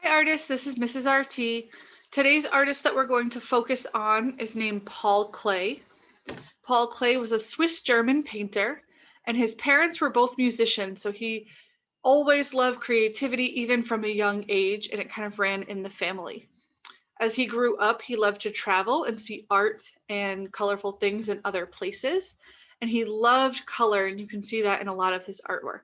Hi artists, this is Mrs. RT. Today's artist that we're going to focus on is named Paul Klee. Paul Klee was a Swiss-German painter, and his parents were both musicians, so he always loved creativity even from a young age, and it kind of ran in the family. As he grew up, he loved to travel and see art and colorful things in other places, and he loved color, and you can see that in a lot of his artwork.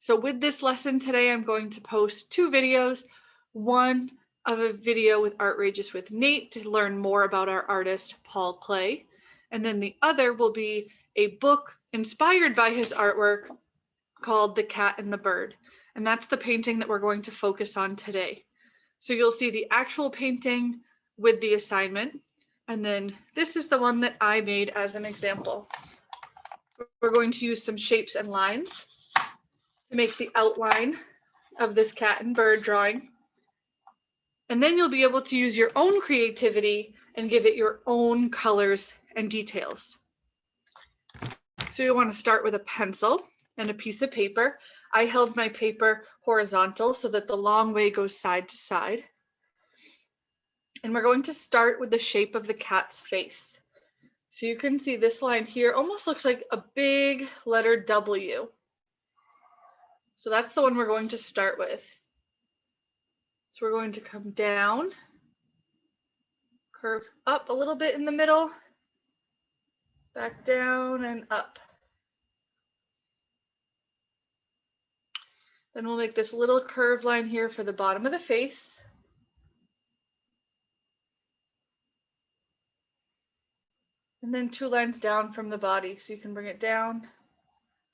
So with this lesson today, I'm going to post two videos. One of a video with Artrageous with Nate to learn more about our artist, Paul Klee. And then the other will be a book inspired by his artwork called The Cat and the Bird. And that's the painting that we're going to focus on today. So you'll see the actual painting with the assignment. And then this is the one that I made as an example. We're going to use some shapes and lines to make the outline of this cat and bird drawing. And then you'll be able to use your own creativity and give it your own colors and details. So you'll want to start with a pencil and a piece of paper. I held my paper horizontal so that the long way goes side to side. And we're going to start with the shape of the cat's face. So you can see this line here almost looks like a big letter W. So that's the one we're going to start with. So we're going to come down, curve up a little bit in the middle, back down and up. Then we'll make this little curved line here for the bottom of the face. And then two lines down from the body, so you can bring it down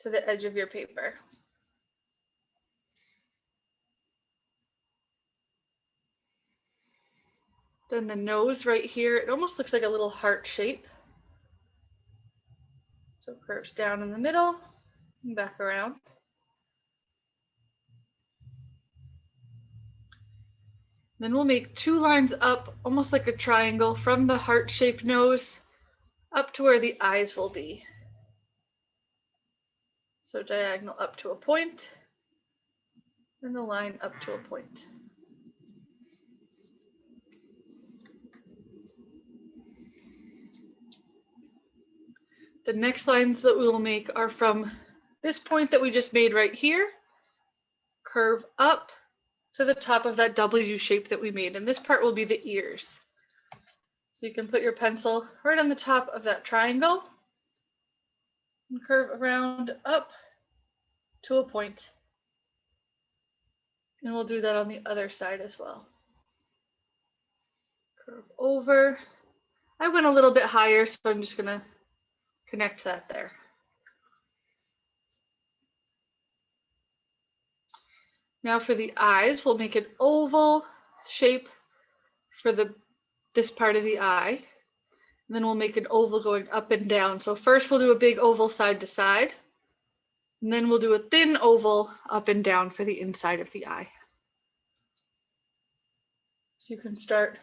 to the edge of your paper. Then the nose right here, it almost looks like a little heart shape. So it curves down in the middle and back around. Then we'll make two lines up, almost like a triangle, from the heart-shaped nose up to where the eyes will be. So diagonal up to a point, and the line up to a point. The next lines that we will make are from this point that we just made right here, curve up to the top of that W shape that we made, and this part will be the ears. So you can put your pencil right on the top of that triangle and curve around up to a point. And we'll do that on the other side as well. Curve over. I went a little bit higher, so I'm just going to connect that there. Now for the eyes, we'll make an oval shape for this part of the eye. And then we'll make an oval going up and down. So first we'll do a big oval side to side. And then we'll do a thin oval up and down for the inside of the eye. So you can start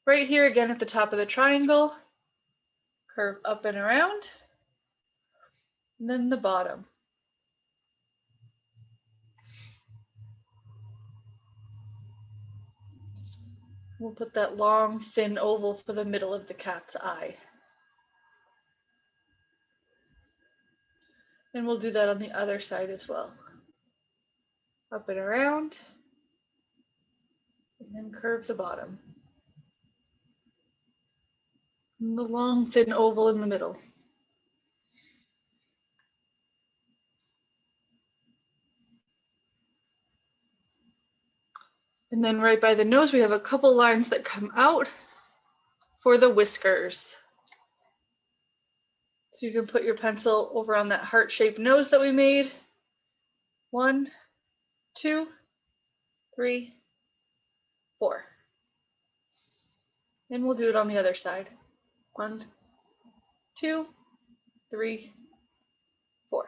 right here again at the top of the triangle, curve up and around, and then the bottom. We'll put that long, thin oval for the middle of the cat's eye. And we'll do that on the other side as well. Up and around, and then curve the bottom. And the long, thin oval in the middle. And then right by the nose, we have a couple lines that come out for the whiskers. So you can put your pencil over on that heart-shaped nose that we made. 1, 2, 3, 4. And we'll do it on the other side. 1, 2, 3, 4.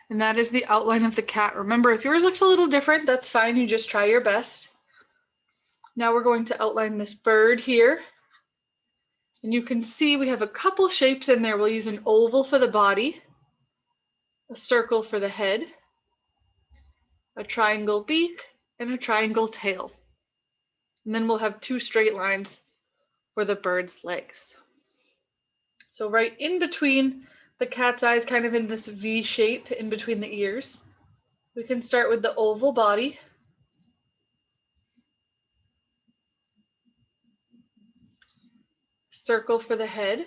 And that is the outline of the cat. Remember, if yours looks a little different, that's fine. You just try your best. Now we're going to outline this bird here. And you can see we have a couple shapes in there. We'll use an oval for the body, a circle for the head, a triangle beak, and a triangle tail. And then we'll have 2 straight lines for the bird's legs. So right in between the cat's eyes, kind of in this V shape in between the ears, we can start with the oval body. Circle for the head.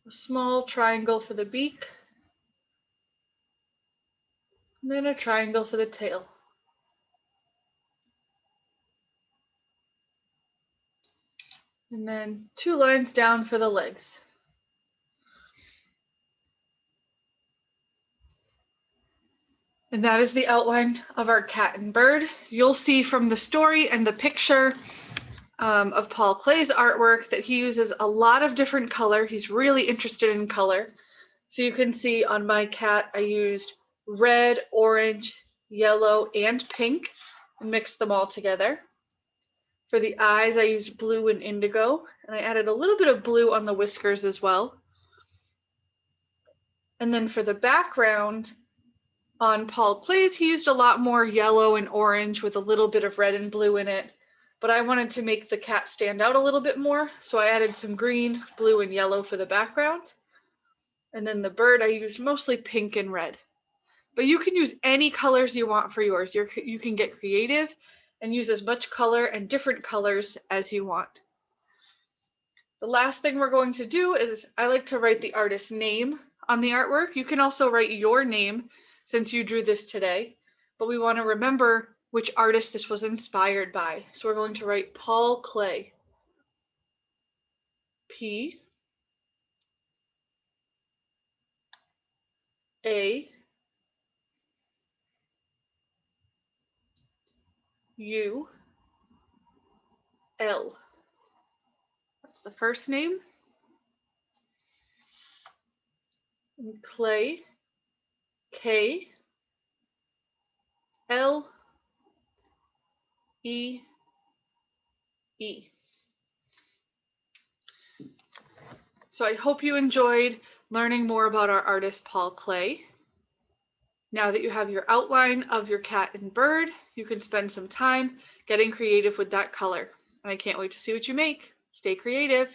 A small triangle for the beak. And then a triangle for the tail. And then 2 lines down for the legs. And that is the outline of our cat and bird. You'll see from the story and the picture of Paul Klee's artwork that he uses a lot of different color. He's really interested in color. So you can see on my cat, I used red, orange, yellow, and pink and mixed them all together. For the eyes, I used blue and indigo, and I added a little bit of blue on the whiskers as well. And then for the background, on Paul Klee's, he used a lot more yellow and orange with a little bit of red and blue in it. But I wanted to make the cat stand out a little bit more, so I added some green, blue, and yellow for the background. And then the bird, I used mostly pink and red. But you can use any colors you want for yours. You can get creative and use as much color and different colors as you want. The last thing we're going to do is I like to write the artist's name on the artwork. You can also write your name since you drew this today, but we want to remember which artist this was inspired by. So we're going to write Paul Klee. P A U L. That's the first name. And Klee, K L E E. So I hope you enjoyed learning more about our artist Paul Klee. Now that you have your outline of your cat and bird, you can spend some time getting creative with that color. And I can't wait to see what you make. Stay creative.